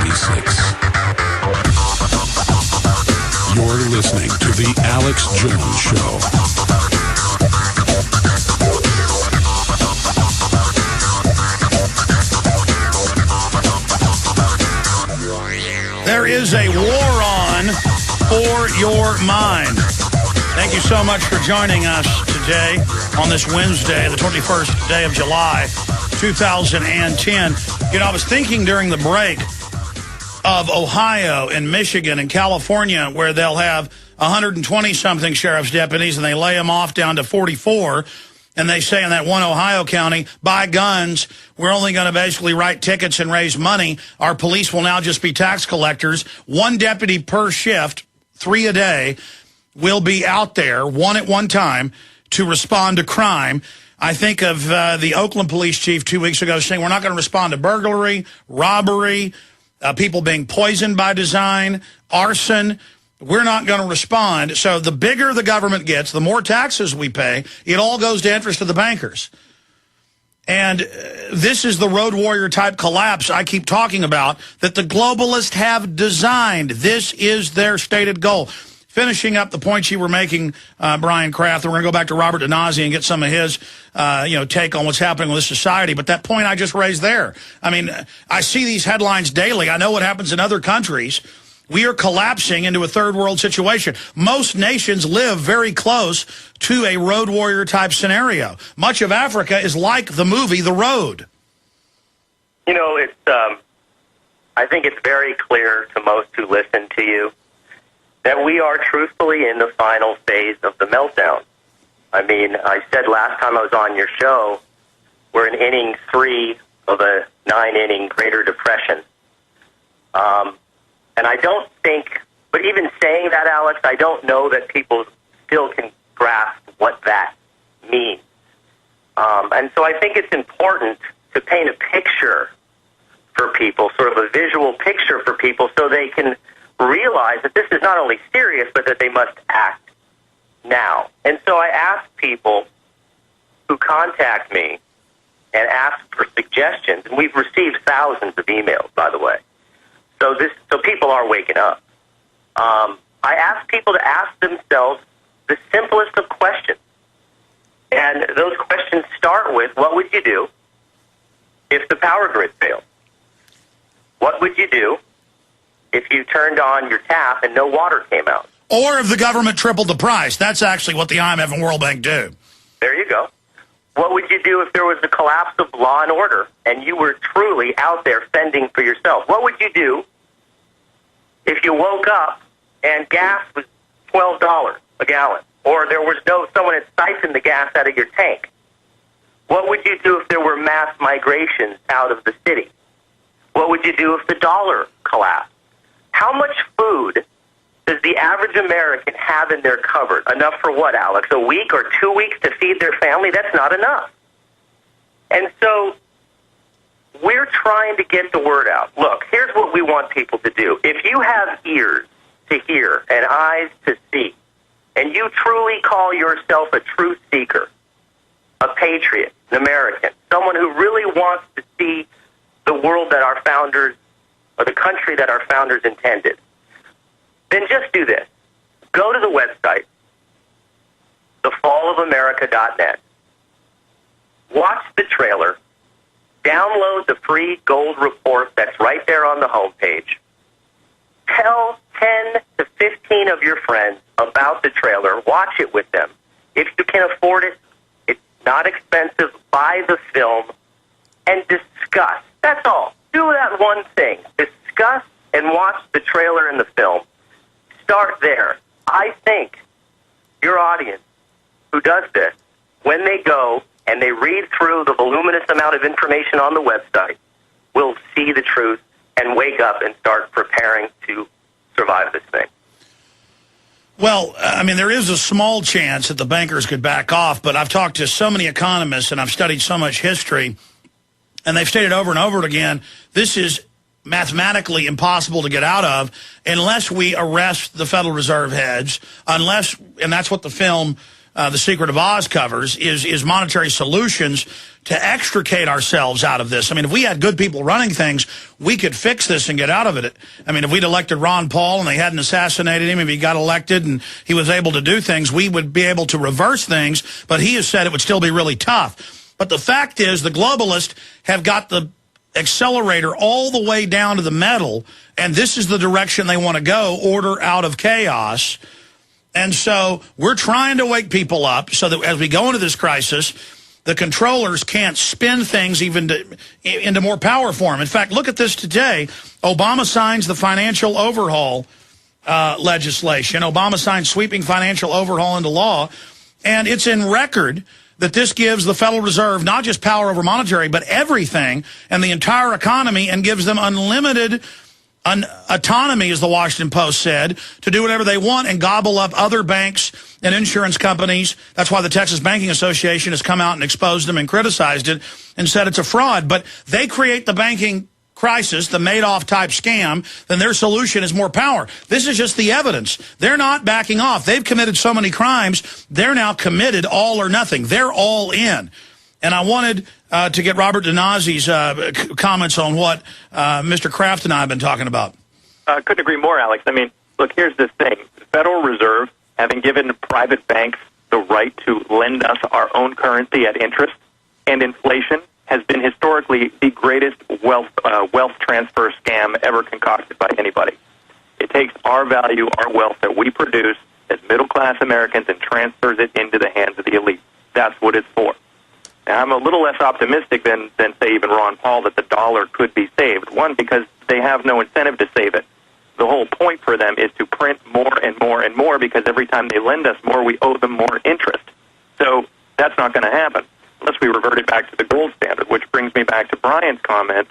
1996. You're listening to The Alex Jones Show. There is a war on for your mind. Thank you so much for joining us today on this Wednesday, the 21st day of July, 2010. You know, I was thinking during the break of Ohio and Michigan and California, where they'll have 120-something sheriff's deputies and they lay them off down to 44. And they say in that one Ohio county, buy guns, we're only going to basically write tickets and raise money. Our police will now just be tax collectors. One deputy per shift, 3 a day, will be out there, one at one time, to respond to crime. I think of the Oakland police chief 2 weeks ago saying we're not going to respond to burglary, robbery, people being poisoned by design, arson. We're not going to respond. So the bigger the government gets, the more taxes we pay, it all goes to interest of the bankers. And this is the road warrior type collapse I keep talking about that the globalists have designed. This is their stated goal. Finishing up the points you were making, Brian Kraft, we're going to go back to Robert Denazzi and get some of his take on what's happening with this society. But that point I just raised there, I mean, I see these headlines daily. I know what happens in other countries. We are collapsing into a third world situation. Most nations live very close to a road warrior type scenario. Much of Africa is like the movie The Road. You know, it's I think it's very clear to most who listen to you that we are truthfully in the final phase of the meltdown. I mean, I said last time I was on your show, we're in inning 3 of a 9-inning Greater Depression. And I don't think, but even saying that, Alex, I don't know that people still can grasp what that means. And so I think it's important to paint a picture for people, sort of a visual picture for people, so they can realize that this is not only serious, but that they must act now. And so I ask people who contact me and ask for suggestions, and we've received thousands of emails, by the way. So people are waking up. I ask people to ask themselves the simplest of questions. And those questions start with, what would you do if the power grid failed? What would you do if you turned on your tap and no water came out? Or if the government tripled the price. That's actually what the IMF and World Bank do. There you go. What would you do if there was a collapse of law and order and you were truly out there fending for yourself? What would you do if you woke up and gas was $12 a gallon, or there was someone had siphoned the gas out of your tank? What would you do if there were mass migrations out of the city? What would you do if the dollar collapsed? How much food does the average American have in their cupboard? Enough for what, Alex? A week or 2 weeks to feed their family? That's not enough. And so we're trying to get the word out. Look, here's what we want people to do. If you have ears to hear and eyes to see, and you truly call yourself a truth seeker, a patriot, an American, someone who really wants to see the world that our founders, or the country that our founders intended, then just do this. Go to the website, thefallofamerica.net. Watch the trailer. Download the free gold report that's right there on the homepage. Tell 10 to 15 of your friends about the trailer. Watch it with them. If you can afford it, it's not expensive. Buy the film and discuss. That's all. Do that one thing. Discuss and watch the trailer and the film. Start there. I think your audience who does this, when they go and they read through the voluminous amount of information on the website, will see the truth and wake up and start preparing to survive this thing. Well, I mean, there is a small chance that the bankers could back off, but I've talked to so many economists and I've studied so much history, and they've stated over and over again, this is mathematically impossible to get out of unless we arrest the Federal Reserve heads, unless, and that's what the film The Secret of Oz covers is monetary solutions to extricate ourselves out of this. I mean, if we had good people running things, we could fix this and get out of it. I mean, if we'd elected Ron Paul and they hadn't assassinated him, if he got elected and he was able to do things, we would be able to reverse things. But he has said it would still be really tough. But the fact is, the globalists have got the accelerator all the way down to the metal, and this is the direction they want to go, order out of chaos. And so we're trying to wake people up so that as we go into this crisis, the controllers can't spin things even into more power for them. In fact, look at this today. Obama signs the financial overhaul legislation. Obama signed sweeping financial overhaul into law, and it's in record that this gives the Federal Reserve not just power over monetary, but everything and the entire economy, and gives them unlimited autonomy, as the Washington Post said, to do whatever they want and gobble up other banks and insurance companies. That's why the Texas Banking Association has come out and exposed them and criticized it and said it's a fraud. But they create the banking crisis, the Madoff-type scam, then their solution is more power. This is just the evidence. They're not backing off. They've committed so many crimes, they're now committed all or nothing. They're all in. And I wanted to get Robert Donazzi's comments on what Mr. Kraft and I have been talking about. Couldn't agree more, Alex. I mean, look, here's the thing. The Federal Reserve, having given private banks the right to lend us our own currency at interest and inflation, has been historically the greatest wealth transfer scam ever concocted by anybody. It takes our value, our wealth that we produce as middle-class Americans and transfers it into the hands of the elite. That's what it's for. Now, I'm a little less optimistic than say, even Ron Paul, that the dollar could be saved. One, because they have no incentive to save it. The whole point for them is to print more and more and more, because every time they lend us more, we owe them more interest. So that's not going to happen unless we reverted back to the gold standard, which brings me back to Brian's comments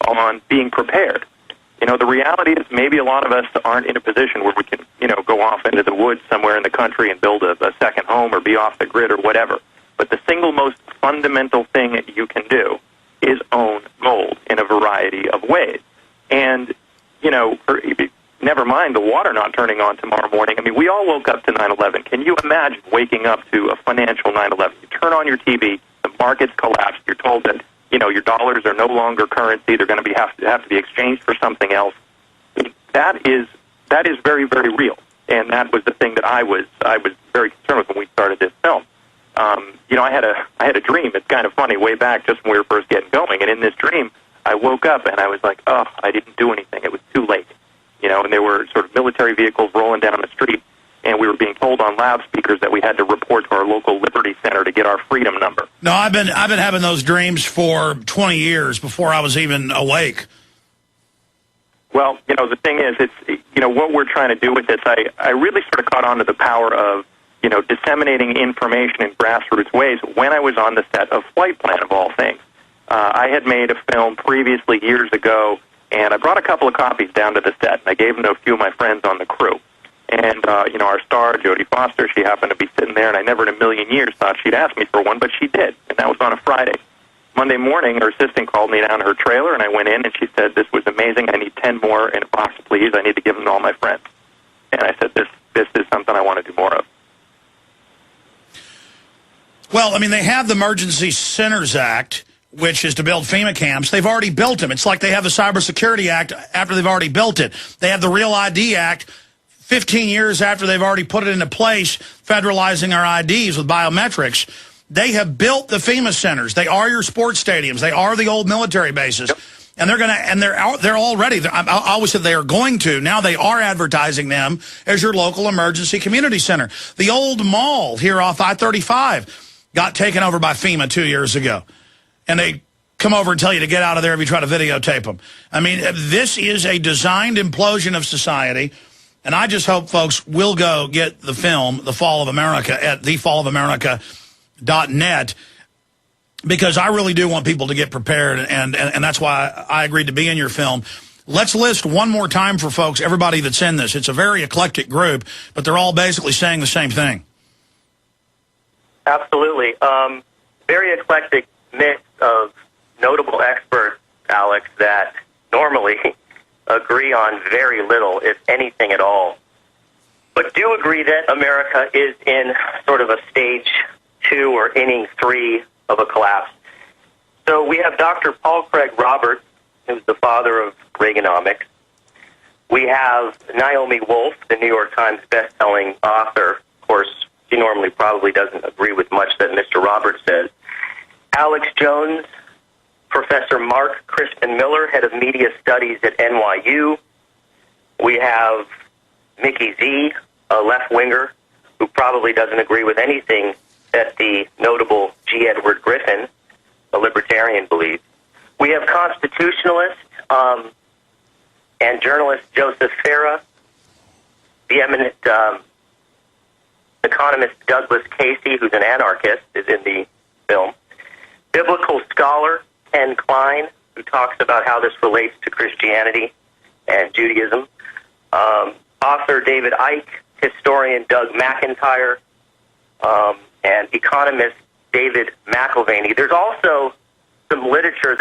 on being prepared. You know, the reality is maybe a lot of us aren't in a position where we can, go off into the woods somewhere in the country and build a second home or be off the grid or whatever. But the single most fundamental thing that you can do is own gold in a variety of ways. And, never mind the water not turning on tomorrow morning. I mean, we all woke up to 9/11. Can you imagine waking up to a financial 9/11? You turn on your TV, the markets collapse. You're told that, your dollars are no longer currency. They're going to have to be exchanged for something else. That is very, very real. And that was the thing that I was very concerned with when we started this film. I had a dream. It's kind of funny, way back just when we were first getting going. And in this dream, I woke up and I was like, oh, I didn't do anything. It was too late. And there were sort of military vehicles rolling down the street, and we were being told on loudspeakers that we had to report to our local Liberty Center to get our freedom number. No, I've been having those dreams for 20 years before I was even awake. Well, the thing is, it's what we're trying to do with this. I really sort of caught on to the power of disseminating information in grassroots ways when I was on the set of Flight Plan, of all things. I had made a film previously years ago, and I brought a couple of copies down to the set, and I gave them to a few of my friends on the crew. And, our star, Jodie Foster, she happened to be sitting there, and I never in a million years thought she'd ask me for one, but she did, and that was on a Friday. Monday morning, her assistant called me down to her trailer, and I went in, and she said, this was amazing. I need 10 more in a box, please. I need to give them to all my friends. And I said, this is something I want to do more of. Well, I mean, they have the Emergency Centers Act, which is to build FEMA camps. They've already built them. It's like they have the Cybersecurity Act after they've already built it. They have the Real ID Act 15 years after they've already put it into place, federalizing our IDs with biometrics. They have built the FEMA centers. They are your sports stadiums. They are the old military bases. Yep. And they're already, I always said they are going to. Now they are advertising them as your local emergency community center. The old mall here off I-35 got taken over by FEMA 2 years ago. And they come over and tell you to get out of there if you try to videotape them. I mean, this is a designed implosion of society. And I just hope folks will go get the film, The Fall of America, at thefallofamerica.net, because I really do want people to get prepared, and that's why I agreed to be in your film. Let's list one more time for folks, everybody that's in this. It's a very eclectic group, but they're all basically saying the same thing. Absolutely. Very eclectic mix of notable experts, Alex, that normally agree on very little, if anything at all. but do agree that America is in sort of a stage 2 or inning 3 of a collapse. So we have Dr. Paul Craig Roberts, who's the father of Reaganomics. We have Naomi Wolf, the New York Times best-selling author. Of course, she normally probably doesn't agree with much that Mr. Roberts says. Alex Jones, Professor Mark Crispin Miller, head of media studies at NYU. We have Mickey Z, a left-winger, who probably doesn't agree with anything that the notable G. Edward Griffin, a libertarian, believes. We have constitutionalist and journalist Joseph Farah, the eminent economist Douglas Casey, who's an anarchist, is in the film. Biblical scholar Ken Klein, who talks about how this relates to Christianity and Judaism. Author David Icke, historian Doug McIntyre, and economist David McIlvaney. There's also some literature